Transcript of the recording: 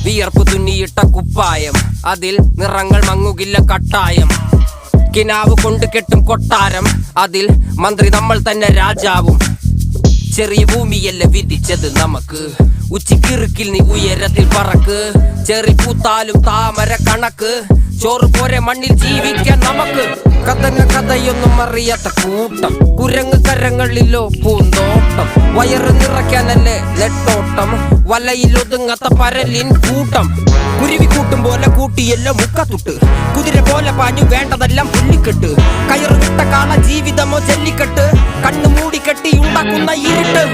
വിയർപ്പ് തുന്നിയിട്ട കുപ്പായം, അതിൽ നിറങ്ങൾ മങ്ങുകില്ല കട്ടായം. കിനാവ് കൊണ്ട് കെട്ടും കൊട്ടാരം, അതിൽ മന്ത്രി നമ്മൾ തന്നെ രാജാവും. ചെറിയ ഭൂമിയല്ല വിധിച്ചത് നമുക്ക്, ഉച്ചിക്കിറുക്കിൽ നീ ഉയരത്തിൽ പറക്ക്. ചെറി പൂത്താലും താമര കണക്ക്, ചോറ് പോരെ മണ്ണിൽ ജീവിക്കാൻ നമുക്ക്. കഥന കഥയൊന്നും അറിയാത്ത കൂട്ടം, കുരങ്ങ് കരങ്ങളിലോ പൂന്തോട്ടം. വയറ് നിറയ്ക്കാനല്ലേ നെട്ടോട്ടം, വലയിൽ ഒതുങ്ങാത്ത പരലിൻ കൂട്ടം. കുരുവി കൂട്ടും പോലെ കൂട്ടിയല്ലോ മുക്കത്തുട്ട്, കുതിര പോലെ പാഞ്ഞു വേണ്ടതെല്ലാം പുല്ലിക്കെട്ട്. കയറുവിട്ട കാള ജീവിതമോ ജല്ലിക്കെട്ട്, കണ്ണു മൂടിക്കെട്ടി ഉണ്ടാക്കുന്ന ഇരുട്ട്.